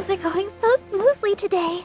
Things are going so smoothly today.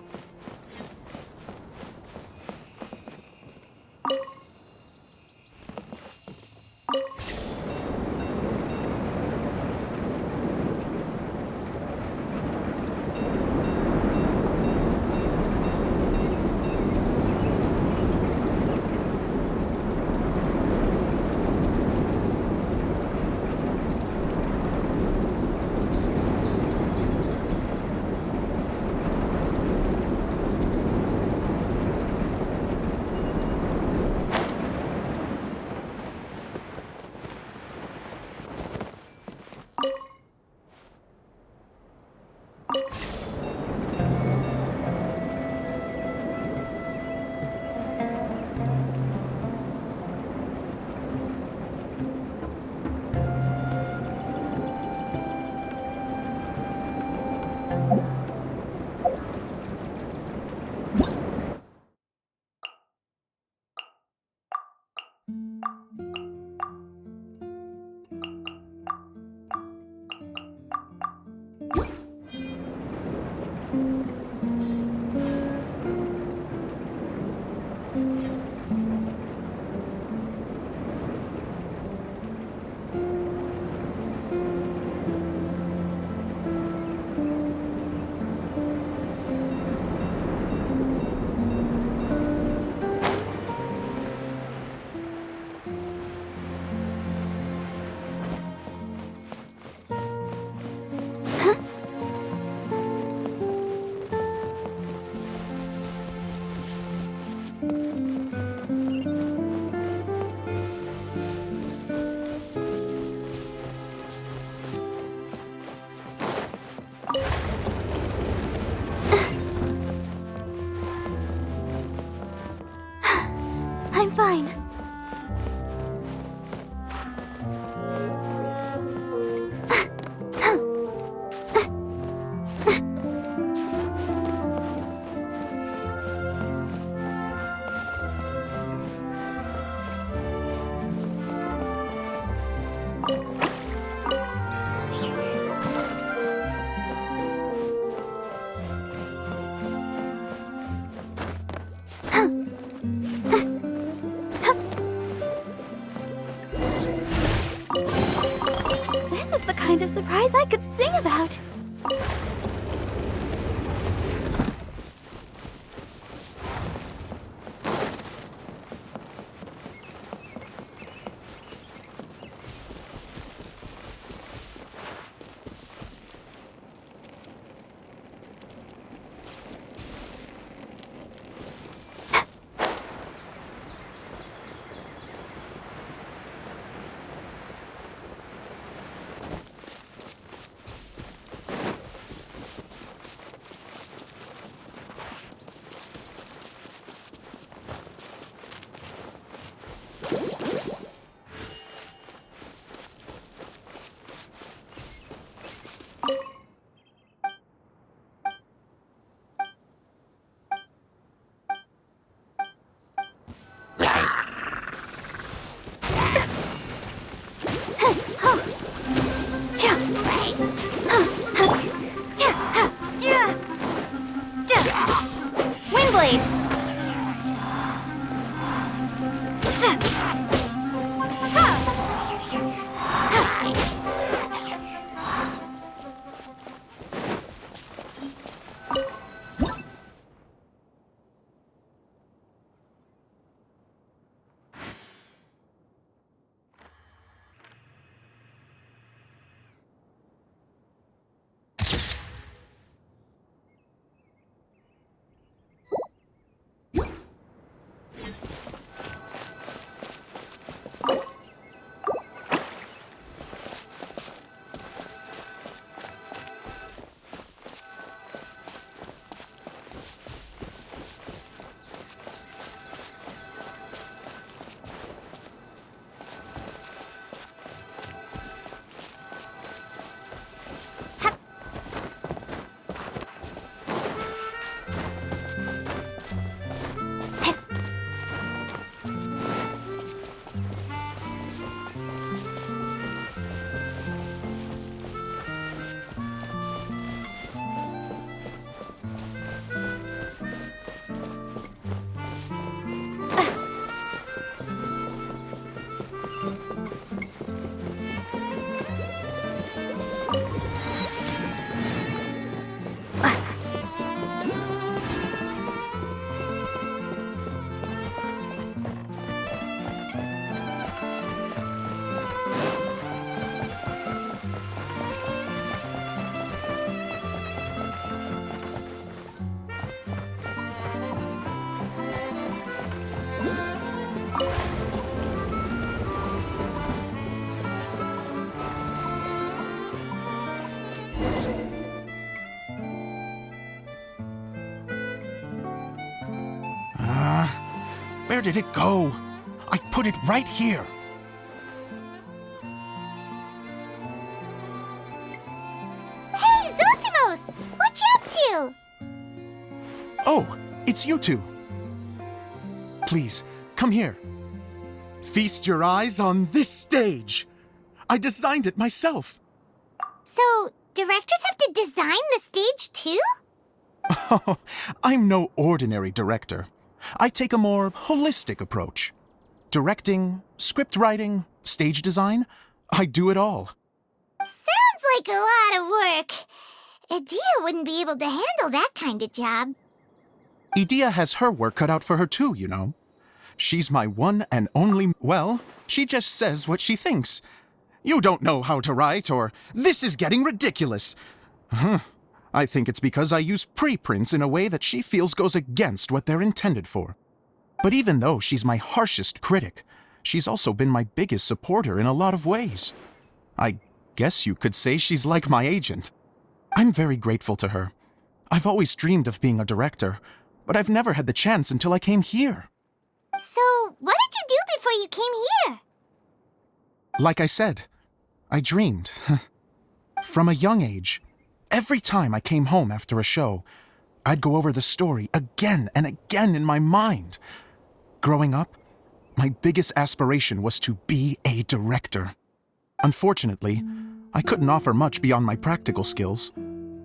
I'm fine. This is the kind of surprise I could sing about. Where did it go? I put it right here. Hey, Zosimos! What you up to? Oh, it's you two. Please, come here. Feast your eyes on this stage. I designed it myself. So, directors have to design the stage too? Oh, I'm no ordinary director. I take a more holistic approach. Directing, script writing, stage design, I do it all. Sounds like a lot of work. Adia wouldn't be able to handle that kind of job. Idia has her work cut out for her too, you know. She's my one and only... Well, she just says what she thinks. You don't know how to write, or this is getting ridiculous. I think it's because I use preprints in a way that she feels goes against what they're intended for. But even though she's my harshest critic, she's also been my biggest supporter in a lot of ways. I guess you could say she's like my agent. I'm very grateful to her. I've always dreamed of being a director, but I've never had the chance until I came here. So, what did you do before you came here? Like I said, I dreamed. From a young age, every time I came home after a show, I'd go over the story again and again in my mind. Growing up, my biggest aspiration was to be a director. Unfortunately, I couldn't offer much beyond my practical skills,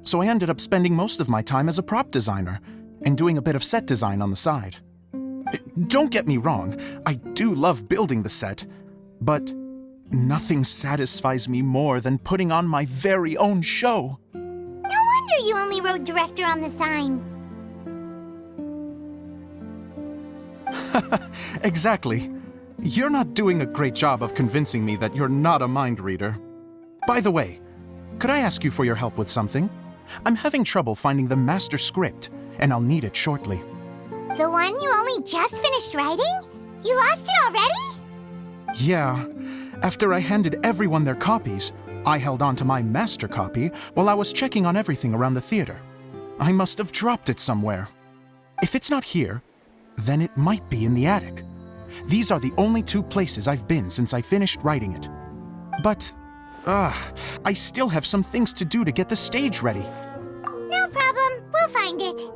so I ended up spending most of my time as a prop designer and doing a bit of set design on the side. Don't get me wrong, I do love building the set, but nothing satisfies me more than putting on my very own show. No wonder you only wrote director on the sign. Exactly. You're not doing a great job of convincing me that you're not a mind reader. By the way, could I ask you for your help with something? I'm having trouble finding the master script, and I'll need it shortly. The one you only just finished writing? You lost it already? Yeah. After I handed everyone their copies, I held on to my master copy while I was checking on everything around the theater. I must have dropped it somewhere. If it's not here, then it might be in the attic. These are the only two places I've been since I finished writing it. But, I still have some things to do to get the stage ready. No problem. We'll find it.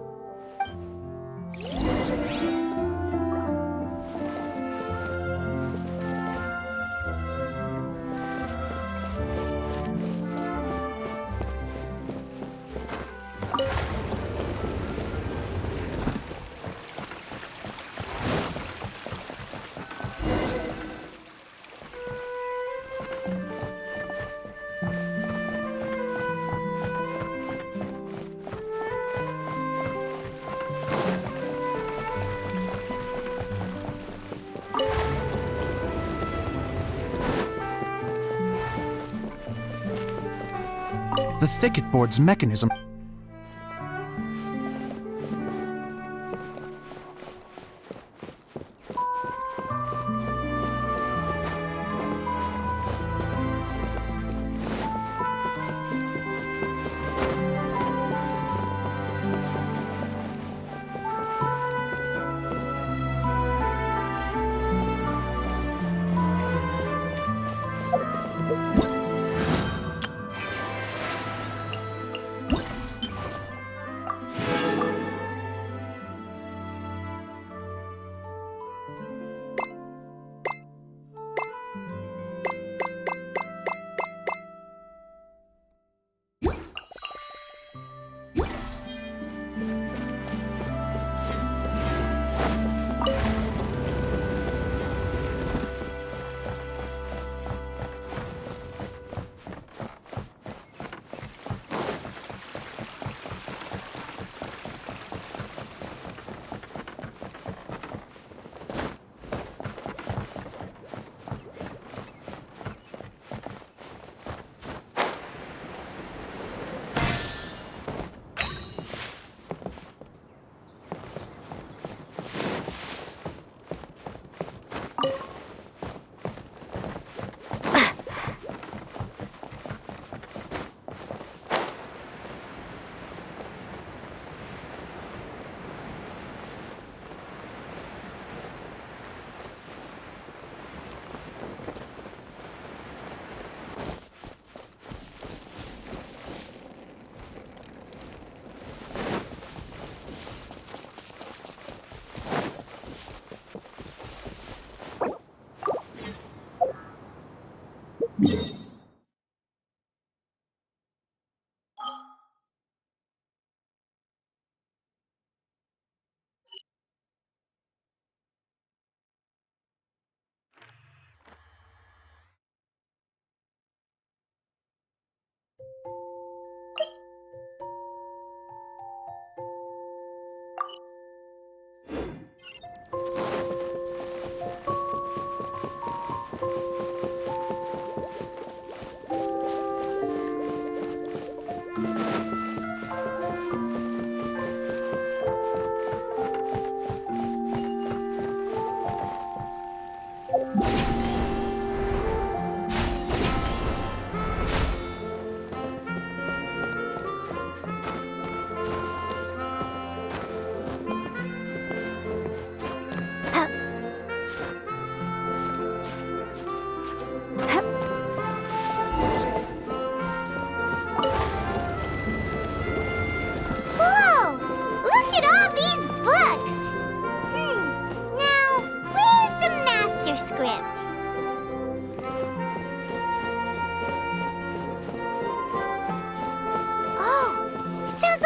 The thicket board's mechanism...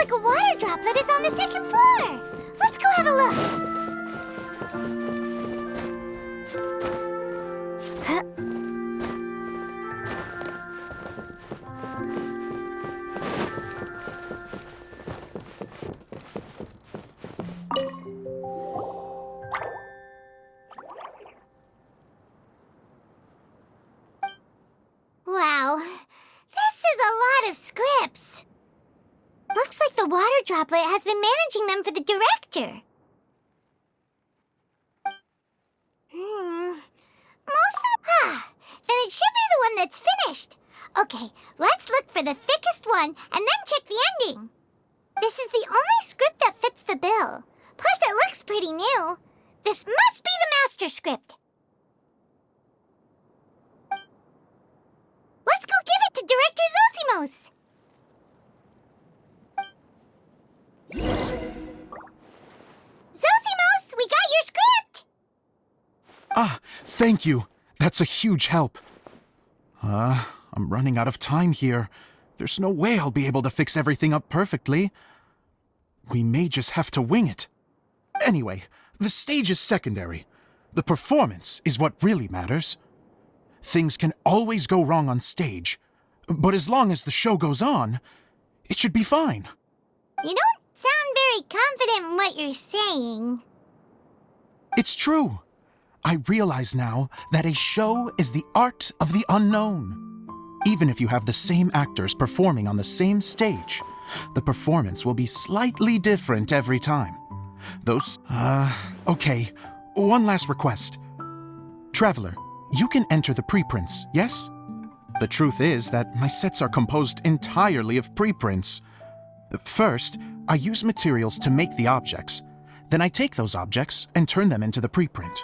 like a water droplet is on the second floor. Let's go have a look. Huh? Wow, this is a lot of scripts. Looks like the water droplet has been managing them for the director. Then it should be the one that's finished. Okay, let's look for the thickest one and then check the ending. This is the only script that fits the bill. Plus, it looks pretty new. This must be the master script. Let's go give it to Director Zosimos. Zosimos, we got your script! Ah, thank you. That's a huge help. I'm running out of time here. There's no way I'll be able to fix everything up perfectly. We may just have to wing it. Anyway, the stage is secondary. The performance is what really matters. Things can always go wrong on stage, but as long as the show goes on, it should be fine. You don't sound very confident in what you're saying. It's true. I realize now that a show is the art of the unknown. Even if you have the same actors performing on the same stage, the performance will be slightly different every time. Okay. One last request. Traveler, you can enter the preprints, yes? The truth is that my sets are composed entirely of preprints. First, I use materials to make the objects. Then I take those objects and turn them into the preprint.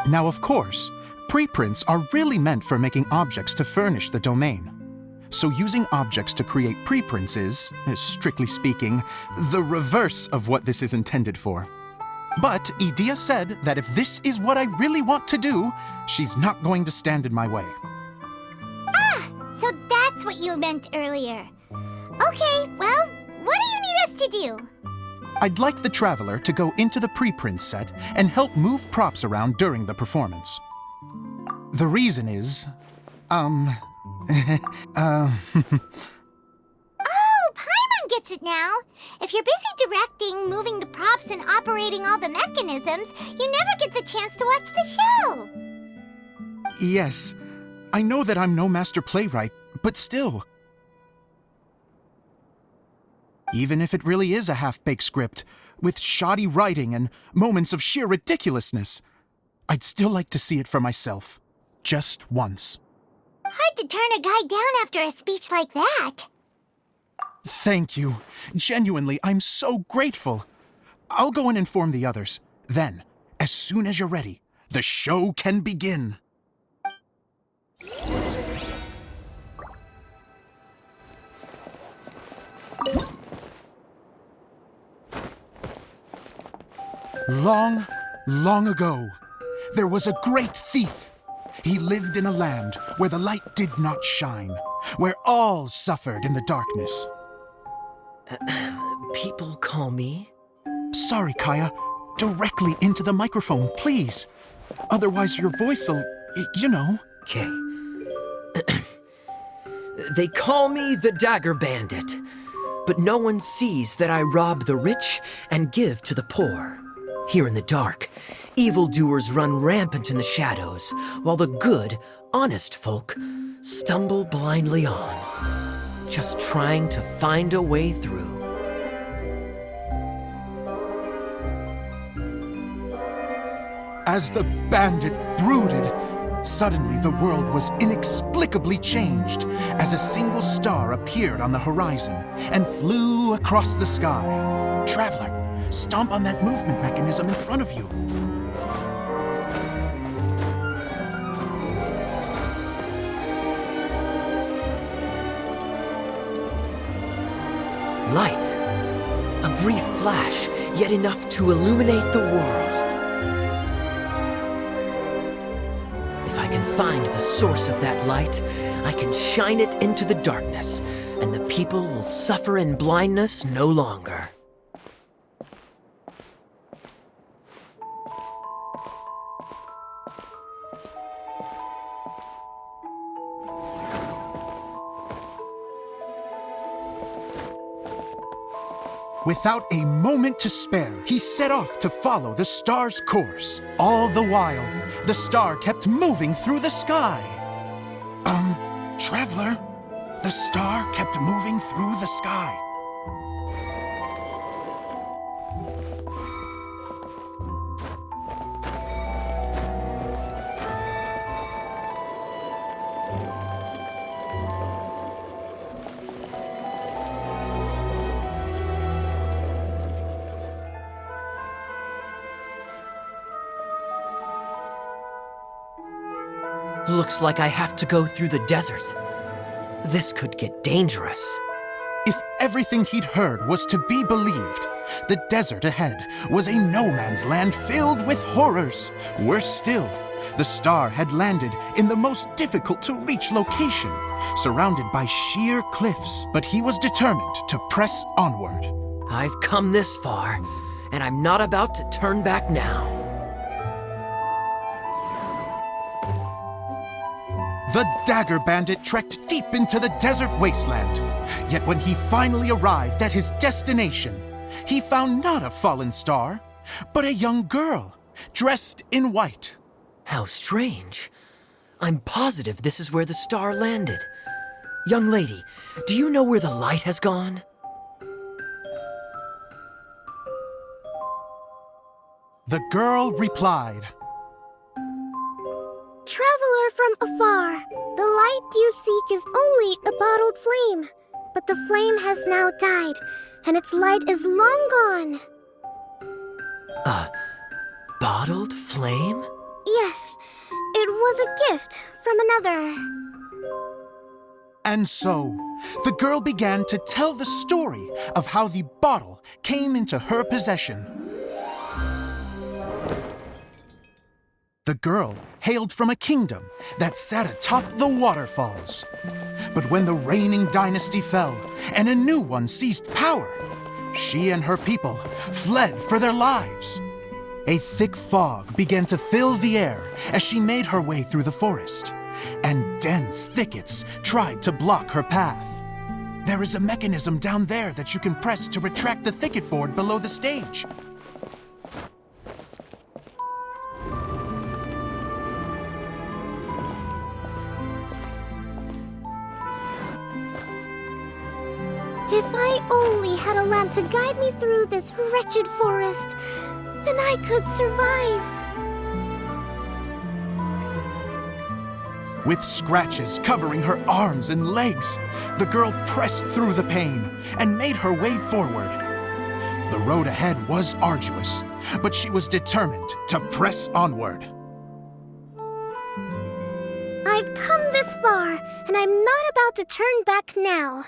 Now, of course, preprints are really meant for making objects to furnish the domain. So using objects to create preprints is, strictly speaking, the reverse of what this is intended for. But Edea said that if this is what I really want to do, she's not going to stand in my way. So that's what you meant earlier. Okay, well, what do you need us to do? I'd like the Traveler to go into the preprint set and help move props around during the performance. The reason is, Oh, Paimon gets it now. If you're busy directing, moving the props, and operating all the mechanisms, you never get the chance to watch the show. Yes, I know that I'm no master playwright, but still. Even if it really is a half-baked script, with shoddy writing and moments of sheer ridiculousness, I'd still like to see it for myself. Just once. Hard to turn a guy down after a speech like that. Thank you. Genuinely, I'm so grateful. I'll go and inform the others. Then, as soon as you're ready, the show can begin. Long, long ago, there was a great thief. He lived in a land where the light did not shine, where all suffered in the darkness. People call me? Sorry, Kaya. Directly into the microphone, please. Otherwise your voice'll, you know. Okay. They call me the Dagger Bandit, but no one sees that I rob the rich and give to the poor. Here in the dark, evildoers run rampant in the shadows, while the good, honest folk stumble blindly on, just trying to find a way through. As the bandit brooded, suddenly the world was inexplicably changed as a single star appeared on the horizon and flew across the sky. Traveler, stomp on that movement mechanism in front of you. Light. A brief flash, yet enough to illuminate the world. If I can find the source of that light, I can shine it into the darkness, and the people will suffer in blindness no longer. Without a moment to spare, he set off to follow the star's course. All the while, the star kept moving through the sky. Traveler, the star kept moving through the sky. Looks like I have to go through the desert. This could get dangerous. If everything he'd heard was to be believed, the desert ahead was a no-man's land filled with horrors. Worse still, the star had landed in the most difficult-to-reach location, surrounded by sheer cliffs. But he was determined to press onward. I've come this far, and I'm not about to turn back now. The Dagger Bandit trekked deep into the desert wasteland. Yet when he finally arrived at his destination, he found not a fallen star, but a young girl, dressed in white. How strange. I'm positive this is where the star landed. Young lady, do you know where the light has gone? The girl replied, Traveler from afar, the light you seek is only a bottled flame. But the flame has now died, and its light is long gone. A bottled flame? Yes, it was a gift from another. And so, the girl began to tell the story of how the bottle came into her possession. The girl hailed from a kingdom that sat atop the waterfalls. But when the reigning dynasty fell and a new one seized power, she and her people fled for their lives. A thick fog began to fill the air as she made her way through the forest, and dense thickets tried to block her path. There is a mechanism down there that you can press to retract the thicket board below the stage. If I only had a lamp to guide me through this wretched forest, then I could survive. With scratches covering her arms and legs, the girl pressed through the pain and made her way forward. The road ahead was arduous, but she was determined to press onward. I've come this far, and I'm not about to turn back now.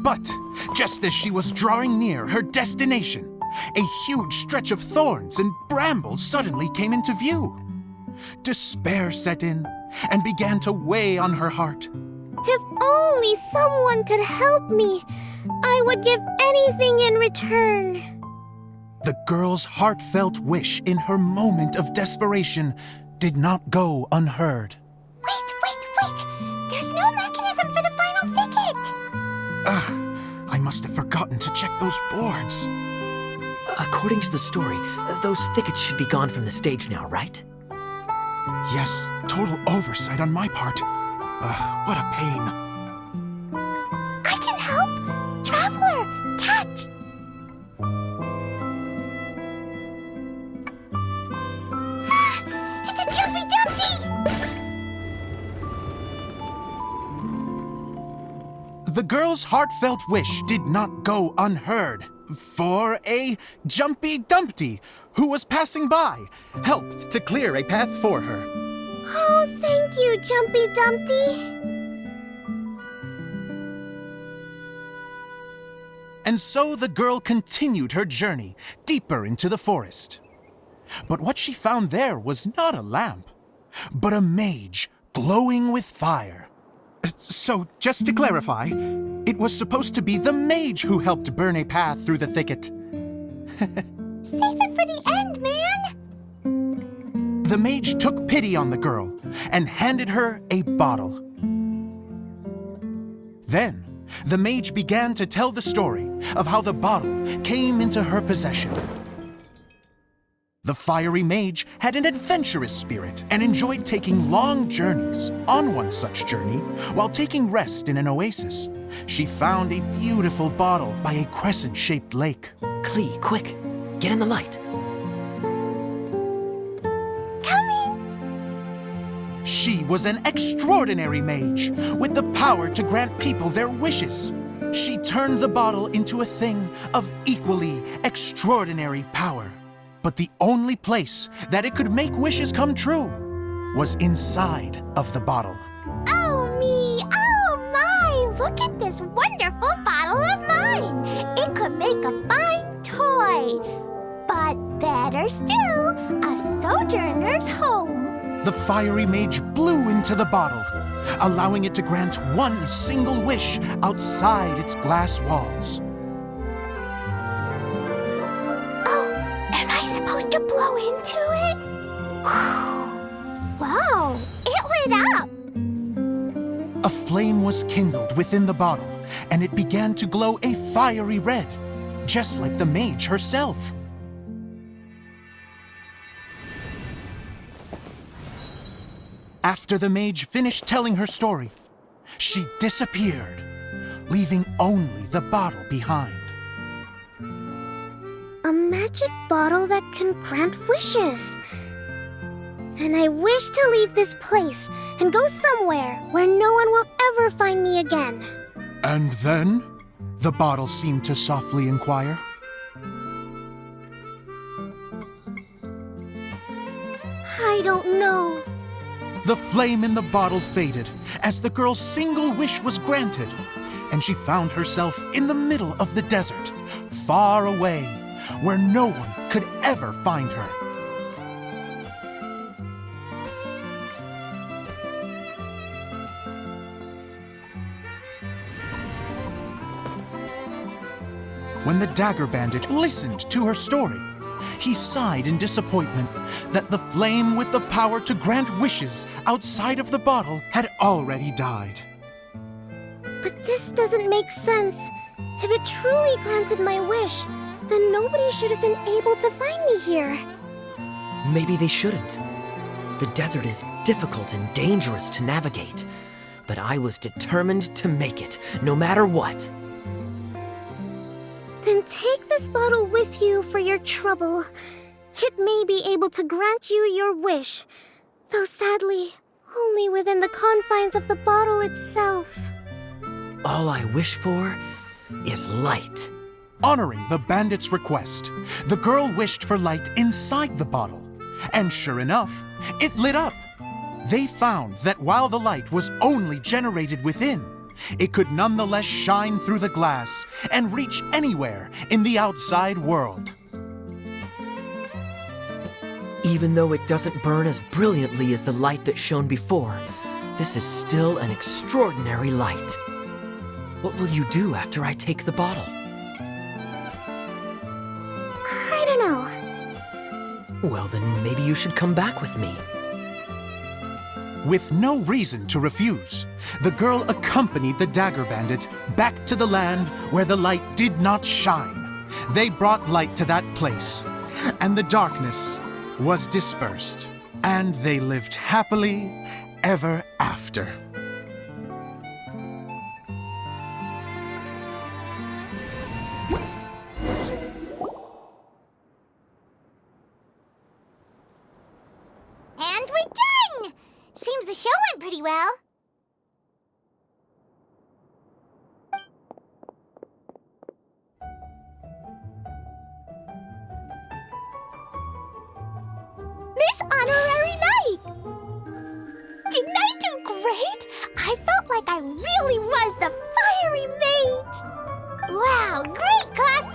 But just as she was drawing near her destination, a huge stretch of thorns and brambles suddenly came into view. Despair set in and began to weigh on her heart. If only someone could help me, I would give anything in return. The girl's heartfelt wish in her moment of desperation did not go unheard. Wait! There's no mechanism for the final thicket! I must have forgotten to check those boards. According to the story, those thickets should be gone from the stage now, right? Yes, total oversight on my part. What a pain. I can help! Traveler, catch! It's a Jumpy Dumpty! The girl's heartfelt wish did not go unheard. For a Jumpy Dumpty who was passing by, helped to clear a path for her. Oh, thank you, Jumpy Dumpty. And so the girl continued her journey deeper into the forest. But what she found there was not a lamp, but a mage glowing with fire. So, just to clarify, it was supposed to be the mage who helped burn a path through the thicket. Save it for the end, man! The mage took pity on the girl and handed her a bottle. Then, the mage began to tell the story of how the bottle came into her possession. The fiery mage had an adventurous spirit and enjoyed taking long journeys. On one such journey, while taking rest in an oasis, she found a beautiful bottle by a crescent-shaped lake. Klee, quick, get in the light. She was an extraordinary mage with the power to grant people their wishes. She turned the bottle into a thing of equally extraordinary power. But the only place that it could make wishes come true was inside of the bottle. Oh me, oh my! Look at this wonderful bottle of mine! It could make a fine toy. But better still, a sojourner's home. The fiery mage blew into the bottle, allowing it to grant one single wish outside its glass walls. Am I supposed to blow into it? Wow, it lit up! A flame was kindled within the bottle, and it began to glow a fiery red, just like the mage herself. After the mage finished telling her story, she disappeared, leaving only the bottle behind. A magic bottle that can grant wishes. And I wish to leave this place and go somewhere where no one will ever find me again. And then, the bottle seemed to softly inquire. I don't know. The flame in the bottle faded as the girl's single wish was granted, and she found herself in the middle of the desert, far away, where no one could ever find her. When the Dagger Bandit listened to her story, he sighed in disappointment that the flame with the power to grant wishes outside of the bottle had already died. But this doesn't make sense. If it truly granted my wish, then nobody should have been able to find me here. Maybe they shouldn't. The desert is difficult and dangerous to navigate, but I was determined to make it, no matter what. Then take this bottle with you for your trouble. It may be able to grant you your wish, though sadly, only within the confines of the bottle itself. All I wish for is light. Honoring the bandit's request, the girl wished for light inside the bottle, and sure enough, it lit up. They found that while the light was only generated within, it could nonetheless shine through the glass and reach anywhere in the outside world. Even though it doesn't burn as brilliantly as the light that shone before, this is still an extraordinary light. What will you do after I take the bottle? I don't know. Well, then maybe you should come back with me. With no reason to refuse, the girl accompanied the Dagger Bandit back to the land where the light did not shine. They brought light to that place, and the darkness was dispersed, and they lived happily ever after. And we're done! Seems the show went pretty well.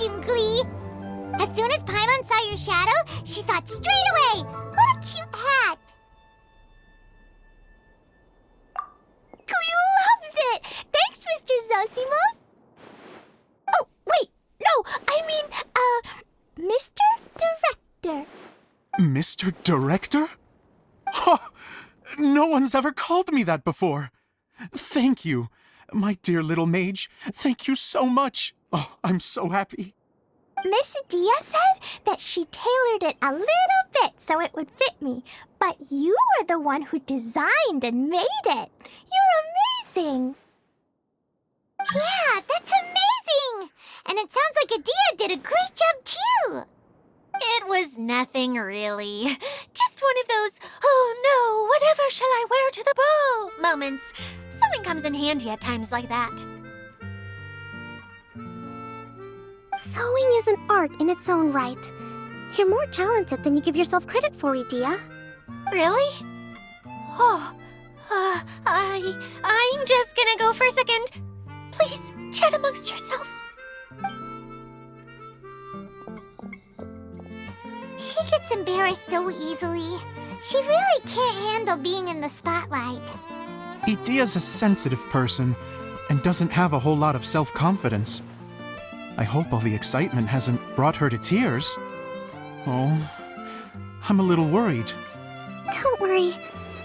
costume, Glee. As soon as Paimon saw your shadow, she thought straight away, what a cute hat. Glee loves it! Thanks, Mr. Zosimos! Oh, wait, no, I mean, Mr. Director. Mr. Director? Ha! No one's ever called me that before. Thank you. My dear little mage, thank you so much. Oh, I'm so happy. Miss Dia said that she tailored it a little bit so it would fit me, but you are the one who designed and made it. You're amazing. Yeah, that's amazing! And it sounds like Adia did a great job too. It was nothing really. Just one of those, oh no, whatever shall I wear to the ball moments. Sewing comes in handy at times like that. Sewing is an art in its own right. You're more talented than you give yourself credit for, Dia. Really? Oh, I'm just gonna go for a second. Please, chat amongst yourselves. She gets embarrassed so easily. She really can't handle being in the spotlight. Idia's a sensitive person and doesn't have a whole lot of self-confidence. I hope all the excitement hasn't brought her to tears. Oh, I'm a little worried. Don't worry.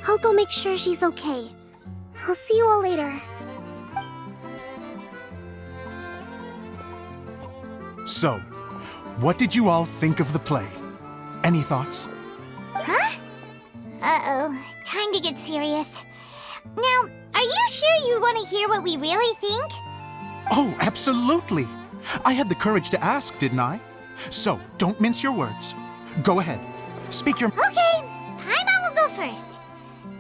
I'll go make sure she's okay. I'll see you all later. So, what did you all think of the play? Any thoughts? Huh? Uh-oh, time to get serious. Now, are you sure you want to hear what we really think? Oh, absolutely. I had the courage to ask, didn't I? So, don't mince your words. Go ahead. Speak your... Okay, Paimon will go first.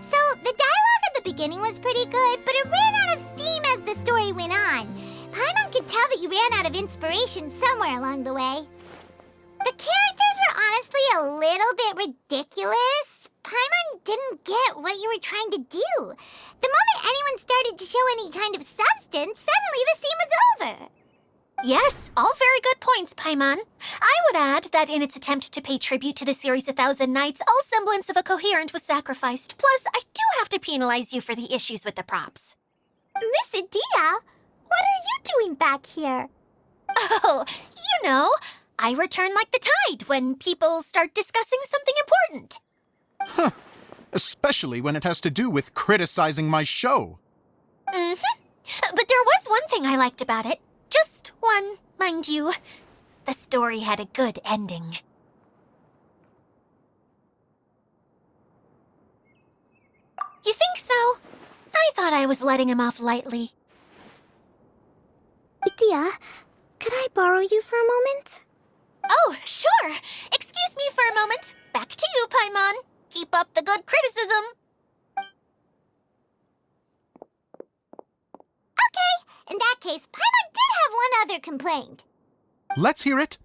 So, the dialogue at the beginning was pretty good, but it ran out of steam as the story went on. Paimon could tell that you ran out of inspiration somewhere along the way. The characters were honestly a little bit ridiculous. Paimon didn't get what you were trying to do. The moment anyone started to show any kind of substance, suddenly the scene was over. Yes, all very good points, Paimon. I would add that in its attempt to pay tribute to the series 1,000 Nights, all semblance of a coherent was sacrificed. Plus, I do have to penalize you for the issues with the props. Miss Dia, what are you doing back here? Oh, you know, I return like the tide when people start discussing something important. Huh. Especially when it has to do with criticizing my show. Mm-hmm. But there was one thing I liked about it. Just one, mind you. The story had a good ending. You think so? I thought I was letting him off lightly. Dia, could I borrow you for a moment? Oh, sure. Excuse me for a moment. Back to you, Paimon. Keep up the good criticism. Okay, in that case, Paimon did have one other complaint. Let's hear it.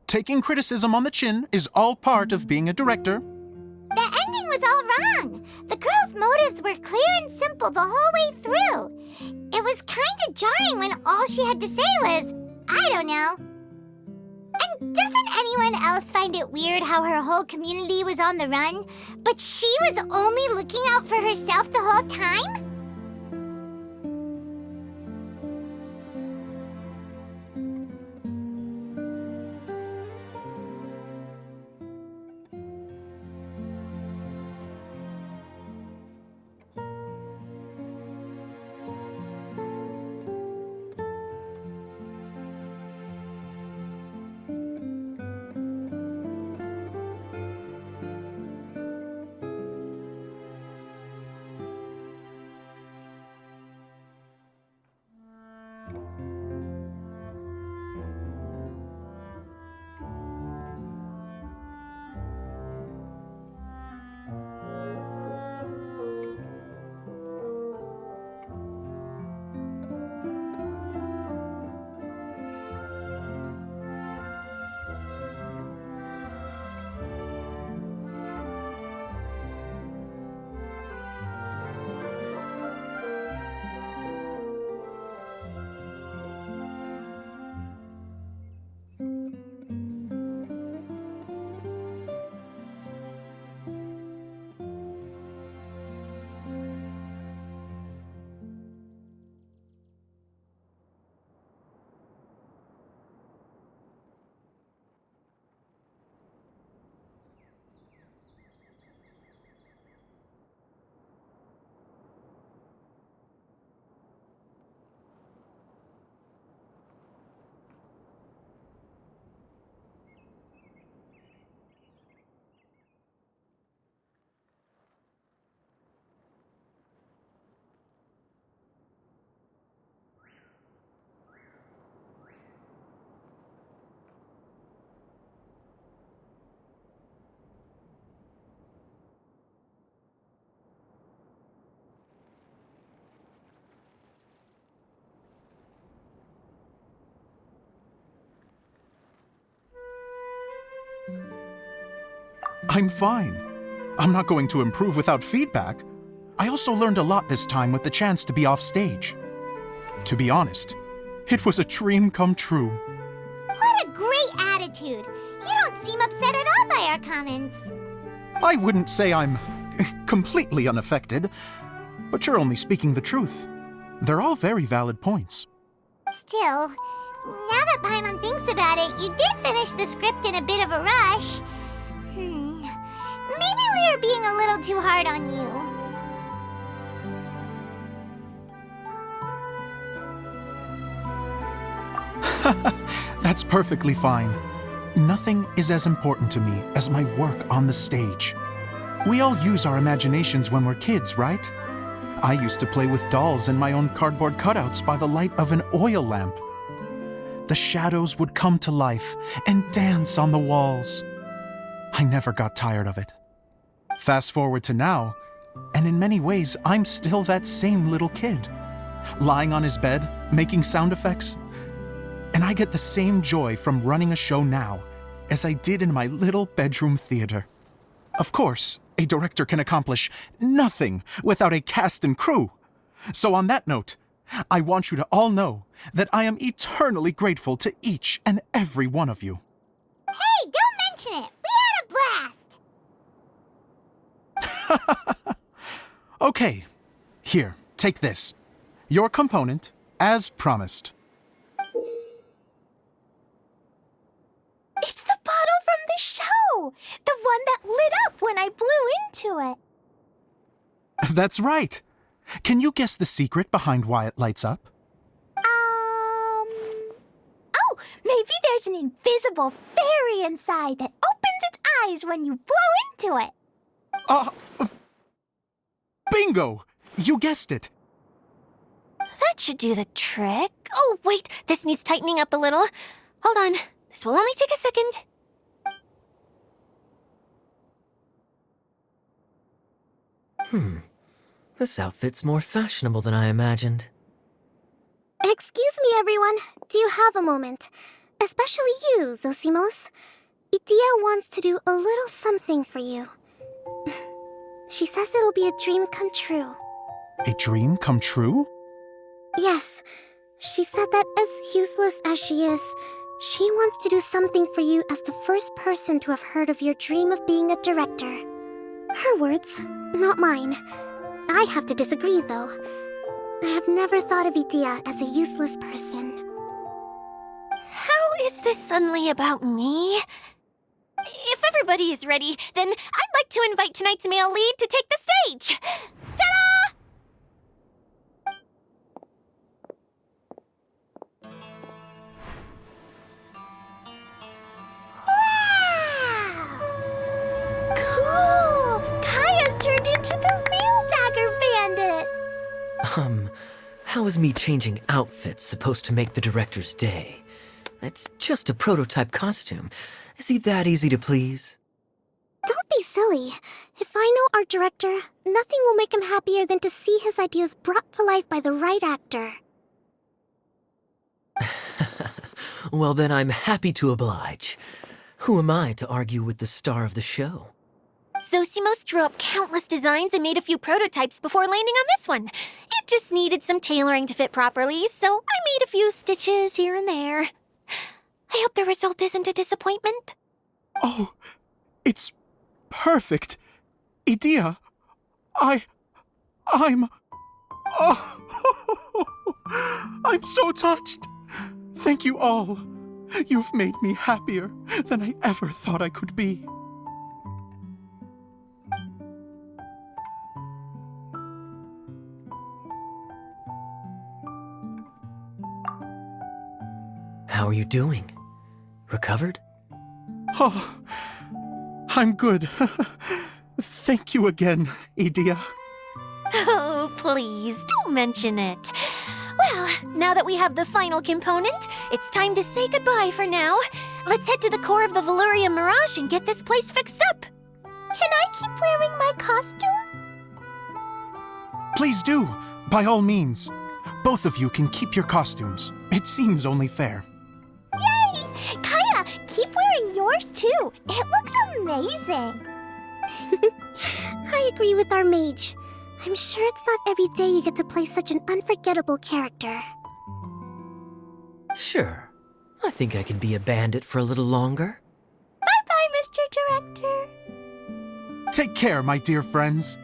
Taking criticism on the chin is all part of being a director. The ending was all wrong. The girl's motives were clear and simple the whole way through. It was kind of jarring when all she had to say was, I don't know. And doesn't anyone else find it weird how her whole community was on the run, but she was only looking out for herself the whole time? I'm fine. I'm not going to improve without feedback. I also learned a lot this time with the chance to be off stage. To be honest, it was a dream come true. What a great attitude. You don't seem upset at all by our comments. I wouldn't say I'm completely unaffected, but you're only speaking the truth. They're all very valid points. Still, now that Paimon thinks about it, you did finish the script in a bit of a rush. Maybe we were being a little too hard on you. That's perfectly fine. Nothing is as important to me as my work on the stage. We all use our imaginations when we're kids, right? I used to play with dolls and my own cardboard cutouts by the light of an oil lamp. The shadows would come to life and dance on the walls. I never got tired of it. Fast forward to now, and in many ways, I'm still that same little kid, lying on his bed, making sound effects. And I get the same joy from running a show now as I did in my little bedroom theater. Of course, a director can accomplish nothing without a cast and crew. So on that note, I want you to all know that I am eternally grateful to each and every one of you. Hey, don't mention it. We had a blast. Okay, here, take this. Your component, as promised. It's the bottle from the show! The one that lit up when I blew into it. That's right. Can you guess the secret behind why it lights up? Oh, maybe there's an invisible fairy inside that opens its eyes when you blow into it. Bingo! You guessed it. That should do the trick. Oh, wait, this needs tightening up a little. Hold on, this will only take a second. This outfit's more fashionable than I imagined. Excuse me, everyone. Do you have a moment? Especially you, Zosimos. Idia wants to do a little something for you. She says it'll be a dream come true. A dream come true? Yes. She said that as useless as she is, she wants to do something for you as the first person to have heard of your dream of being a director. Her words, not mine. I have to disagree, though. I have never thought of Idia as a useless person. How is this suddenly about me? If everybody is ready, then I'd like to invite tonight's male lead to take the stage. Ta-da! Wow! Cool! Kaya's turned into the real Dagger Bandit! How is me changing outfits supposed to make the director's day? It's just a prototype costume. Is he that easy to please? Don't be silly. If I know our director, nothing will make him happier than to see his ideas brought to life by the right actor. Well, then I'm happy to oblige. Who am I to argue with the star of the show? Zosimos drew up countless designs and made a few prototypes before landing on this one. It just needed some tailoring to fit properly, so I made a few stitches here and there. I hope the result isn't a disappointment. Oh, it's perfect. Idia, I'm... Oh, I'm so touched. Thank you all. You've made me happier than I ever thought I could be. How are you doing? Recovered? Oh, I'm good. Thank you again, Idia. Oh, please, don't mention it. Well, now that we have the final component, it's time to say goodbye for now. Let's head to the core of the Valyria Mirage and get this place fixed up. Can I keep wearing my costume? Please do, by all means. Both of you can keep your costumes. It seems only fair. Yay! Kaya, keep wearing yours too. It looks amazing. I agree with our mage. I'm sure it's not every day you get to play such an unforgettable character. Sure. I think I can be a bandit for a little longer. Bye-bye, Mr. Director. Take care, my dear friends.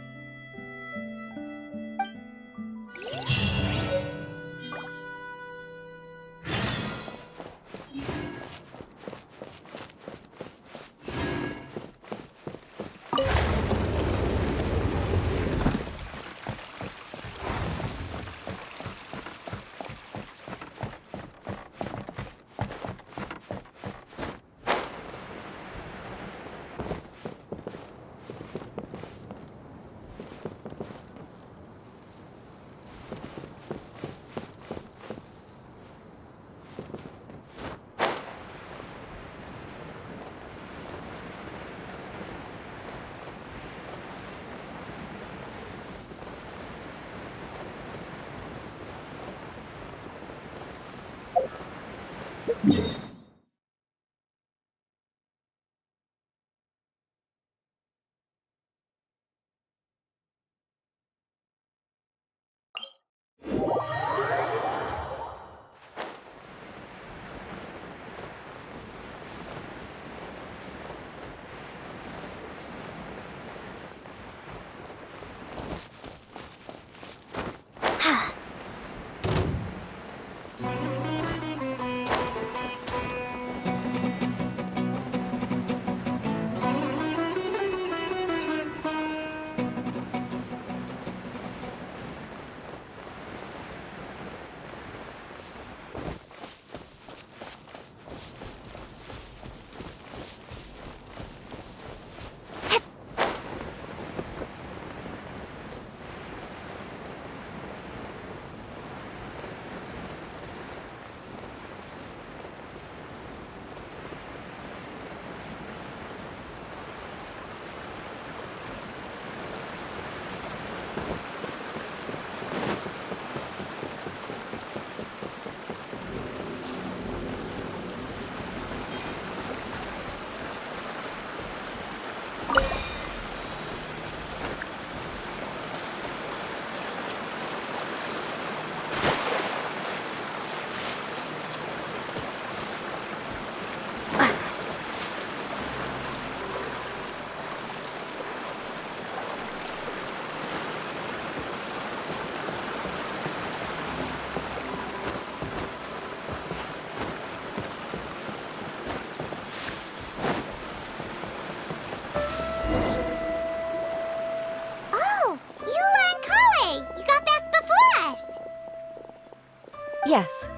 Yes.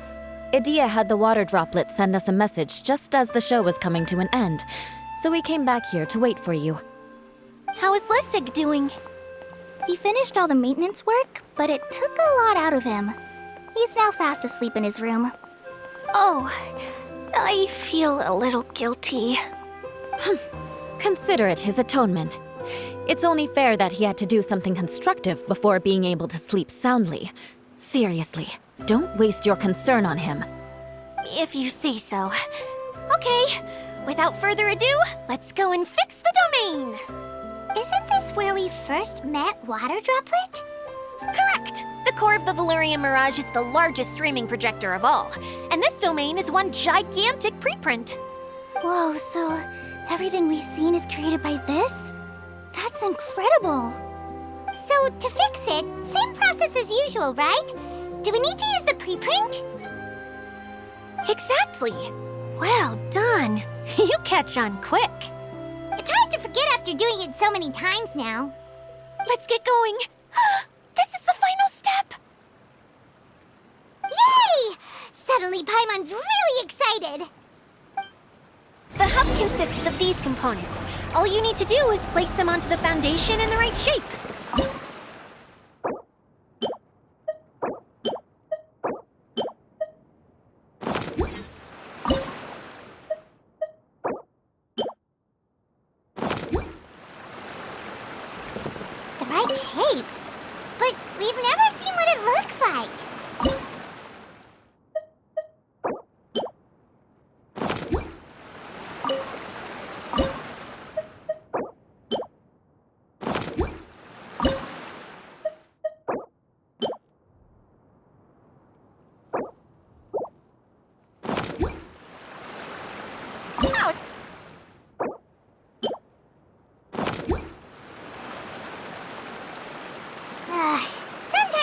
Idia had the water droplet send us a message just as the show was coming to an end, so we came back here to wait for you. How is Lissig doing? He finished all the maintenance work, but it took a lot out of him. He's now fast asleep in his room. Oh, I feel a little guilty. Consider it his atonement. It's only fair that he had to do something constructive before being able to sleep soundly. Seriously, don't waste your concern on him. If you say so. Okay, without further ado, let's go and fix the domain! Isn't this where we first met Water Droplet? Correct! The core of the Valerian Mirage is the largest streaming projector of all, and this domain is one gigantic preprint. Whoa, so everything we've seen is created by this? That's incredible! So, to fix it, same process as usual, right? Do we need to use the preprint? Exactly! Well done! You catch on quick! It's hard to forget after doing it so many times now. Let's get going! This is the final step! Yay! Suddenly Paimon's really excited! The hub consists of these components. All you need to do is place them onto the foundation in the right shape. The right shape? But we've never seen what it looks like.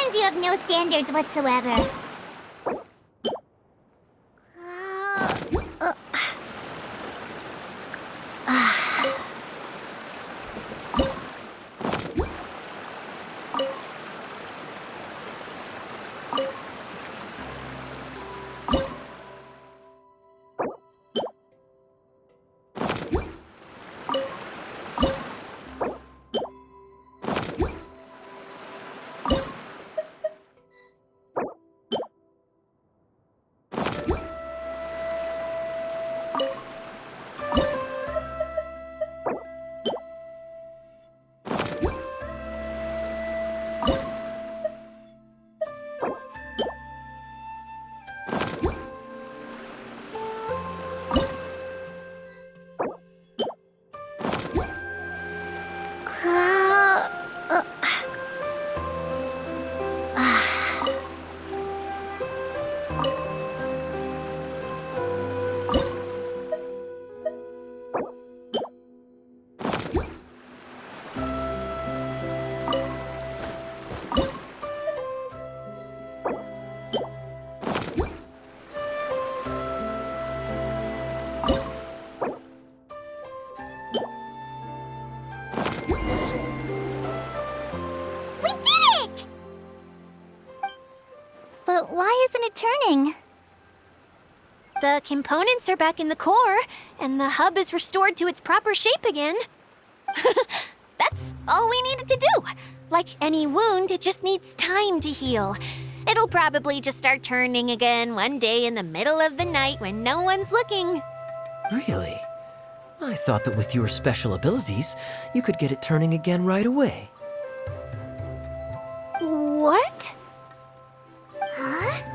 seems you have no standards whatsoever. But why isn't it turning? The components are back in the core, and the hub is restored to its proper shape again. That's all we needed to do. Like any wound, it just needs time to heal. It'll probably just start turning again one day in the middle of the night when no one's looking. Really? I thought that with your special abilities, you could get it turning again right away. What? Huh?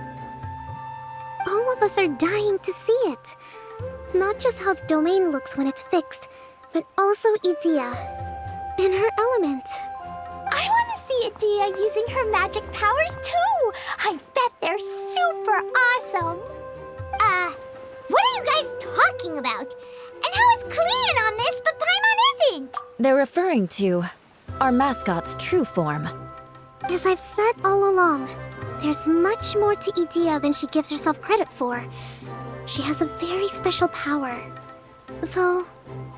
All of us are dying to see it. Not just how the domain looks when it's fixed, but also Idea and her element. I want to see Adia using her magic powers too! I bet they're super awesome! What are you guys talking about? And how is Kleon on this, but Paimon isn't? They're referring to our mascot's true form. As I've said all along, there's much more to Idea than she gives herself credit for. She has a very special power. Though,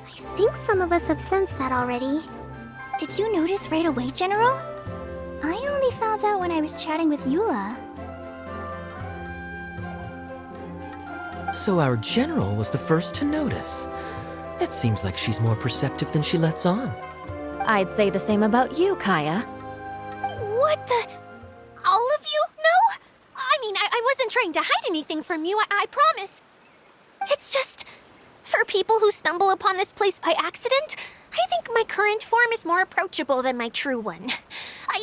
I think some of us have sensed that already. Did you notice right away, General? I only found out when I was chatting with Eula. So our general was the first to notice. It seems like she's more perceptive than she lets on. I'd say the same about you, Kaya. What the? All of you? No? I mean, I wasn't trying to hide anything from you, I promise. It's just, for people who stumble upon this place by accident, I think my current form is more approachable than my true one. I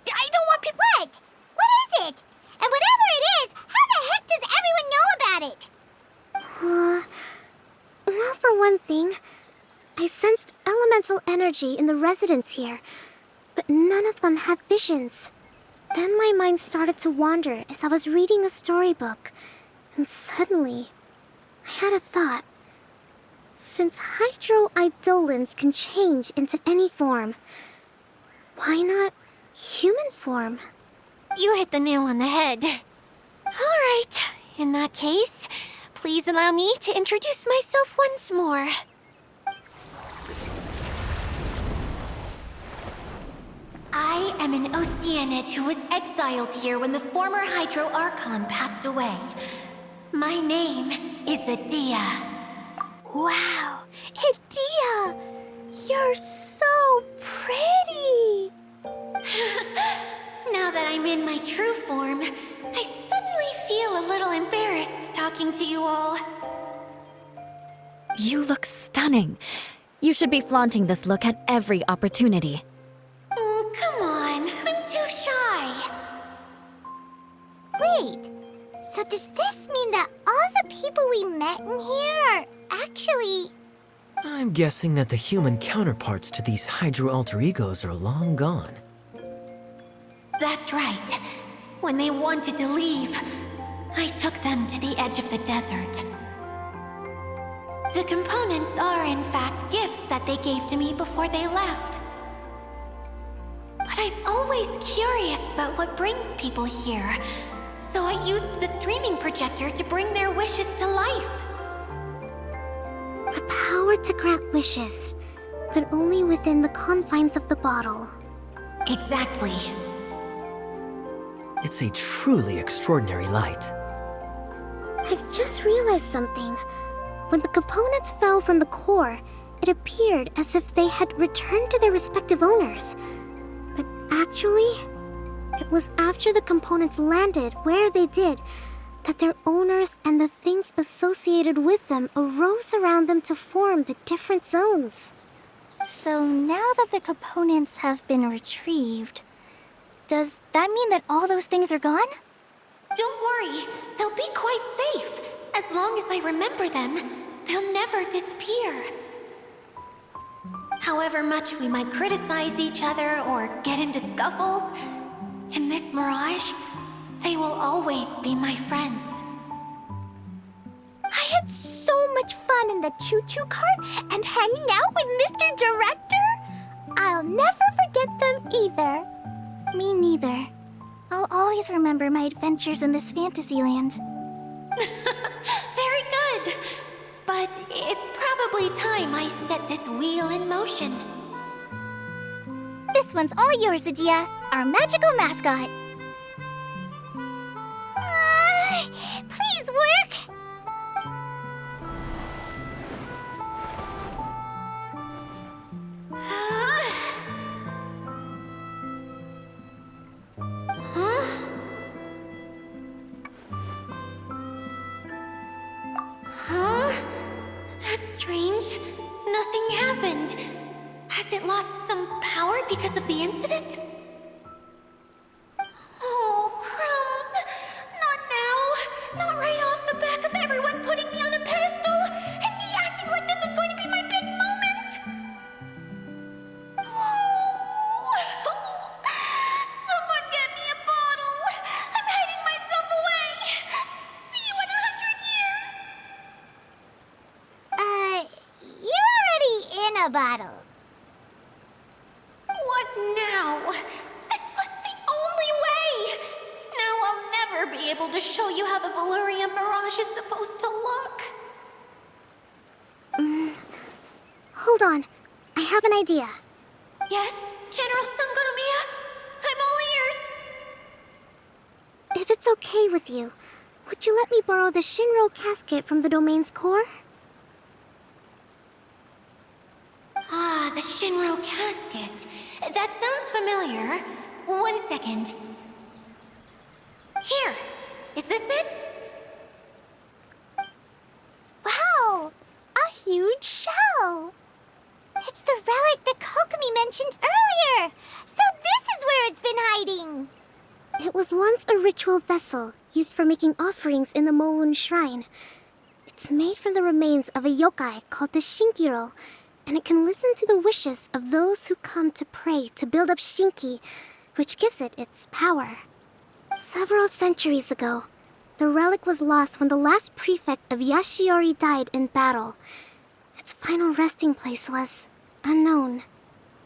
don't want people... What? What is it? And whatever it is, how the heck does everyone know about it? Well, for one thing, I sensed elemental energy in the residents here, but none of them have visions. Then my mind started to wander as I was reading a storybook, and suddenly, I had a thought. Since hydroidolins can change into any form, why not human form? You hit the nail on the head. All right, in that case, please allow me to introduce myself once more. I am an Oceanid who was exiled here when the former Hydro Archon passed away. My name is Adia. Wow, Adia! You're so pretty! Now that I'm in my true form, I suddenly feel a little embarrassed talking to you all. You look stunning. You should be flaunting this look at every opportunity. Oh, come on. I'm too shy. Wait, so does this mean that all the people we met in here are actually... I'm guessing that the human counterparts to these Hydro alter egos are long gone. That's right. When they wanted to leave, I took them to the edge of the desert. The components are, in fact, gifts that they gave to me before they left. But I'm always curious about what brings people here. So I used the streaming projector to bring their wishes to life. The power to grant wishes, but only within the confines of the bottle. Exactly. It's a truly extraordinary light. I've just realized something. When the components fell from the core, it appeared as if they had returned to their respective owners. But actually, it was after the components landed where they did that their owners and the things associated with them arose around them to form the different zones. So now that the components have been retrieved, does that mean that all those things are gone? Don't worry, they'll be quite safe. As long as I remember them, they'll never disappear. However much we might criticize each other or get into scuffles, in this mirage, they will always be my friends. I had so much fun in the choo-choo cart and hanging out with Mr. Director. I'll never forget them either. Me neither. I'll always remember my adventures in this fantasyland. Very good. But it's probably time I set this wheel in motion. This one's all yours, Adia, our magical mascot. Please work. That's strange. Nothing happened. Has it lost some power because of the incident? Oh, crumbs! Not now! Not right off the back of everyone putting me on a pedestal and me acting like this was going to be my big moment! Oh. Someone get me a bottle! I'm hiding myself away! See you in 100 years! You're already in a bottle. What now? This was the only way! Now I'll never be able to show you how the Valyria Mirage is supposed to look. Hold on. I have an idea. Yes, General Sangonomiya? I'm all ears! If it's okay with you, would you let me borrow the Shinro casket from the domain's core? Ah, the Shinro casket. That sounds familiar. 1 second. Here. Is this it? Wow! A huge shell! It's the relic that Kokomi mentioned earlier! So this is where it's been hiding! It was once a ritual vessel used for making offerings in the Moun Shrine. It's made from the remains of a yokai called the Shinkiro, and it can listen to the wishes of those who come to pray to build up Shinki, which gives it its power. Several centuries ago, the relic was lost when the last prefect of Yashiori died in battle. Its final resting place was unknown.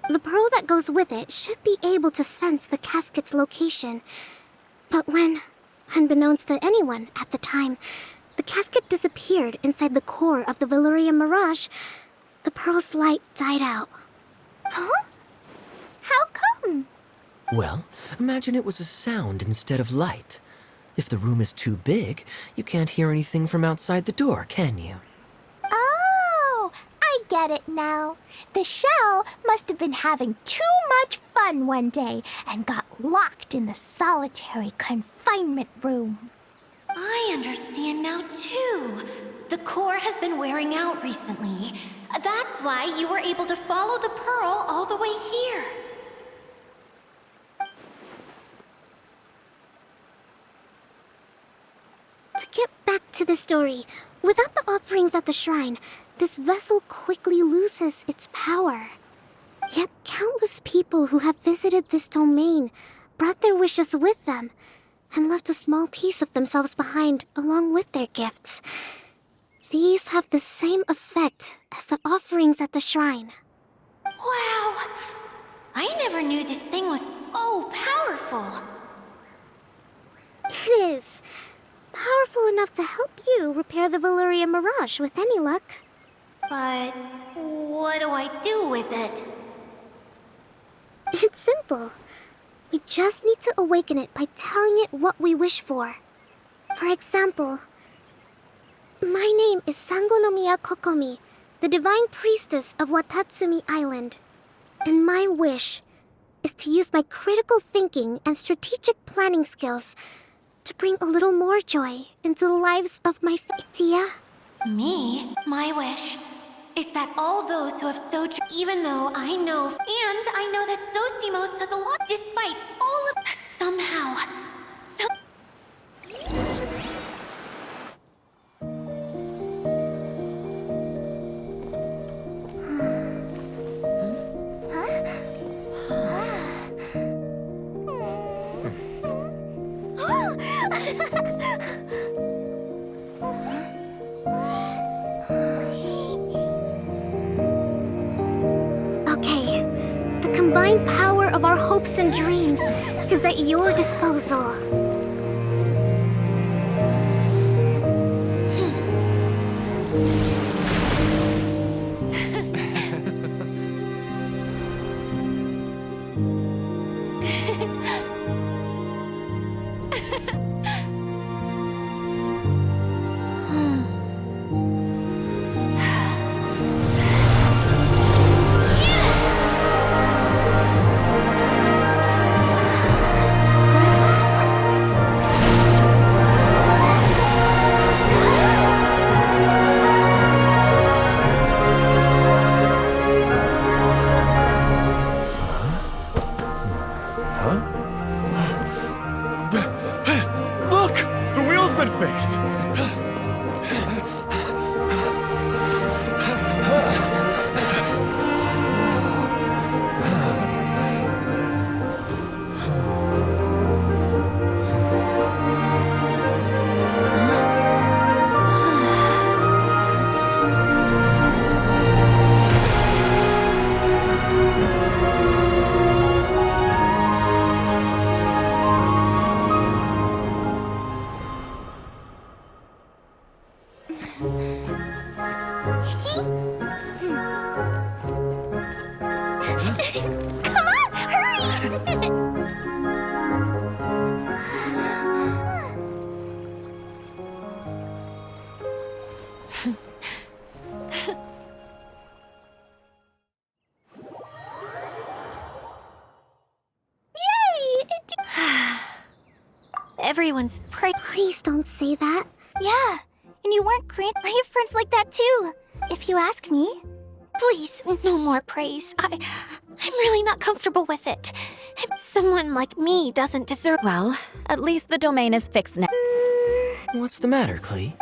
The pearl that goes with it should be able to sense the casket's location. But when, unbeknownst to anyone at the time, the casket disappeared inside the core of the Valyria Mirage, the pearl's light died out. Huh? How come? Well, imagine it was a sound instead of light. If the room is too big, you can't hear anything from outside the door, can you? Oh, I get it now. The shell must have been having too much fun one day and got locked in the solitary confinement room. I understand now, too. The core has been wearing out recently. That's why you were able to follow the pearl all the way here. To get back to the story, without the offerings at the shrine, this vessel quickly loses its power. Yet countless people who have visited this domain brought their wishes with them and left a small piece of themselves behind along with their gifts. These have the same effect as the offerings at the shrine. Wow! I never knew this thing was so powerful. It is. Powerful enough to help you repair the Valyria Mirage with any luck. But what do I do with it? It's simple. We just need to awaken it by telling it what we wish for. For example, my name is Sangonomiya Kokomi, the divine priestess of Watatsumi Island. And my wish is to use my critical thinking and strategic planning skills to bring a little more joy into the lives of my Tia. Me? My wish is that all those who have even though I know, and I know that Zosimos has a lot, despite all of that somehow, Okay, the combined power of our hopes and dreams is at your disposal. Look! The wheel's been fixed! Come on, hurry! everyone's Please don't say that. Yeah, and you weren't great. I have friends like that too, if you ask me. Please, no more praise. I'm really not comfortable with it. Someone like me doesn't deserve. Well, at least the domain is fixed now. What's the matter, Klee?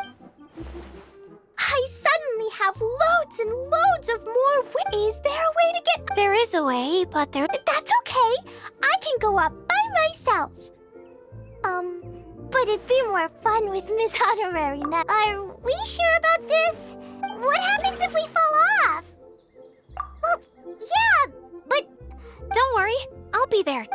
I suddenly have loads and loads of more Is there a way to get... There is a way, but That's okay. I can go up by myself. But it'd be more fun with Miss Honorary now. Are we sure about this? What happens if we fall off? Well, yeah, but... Don't worry, I'll be there.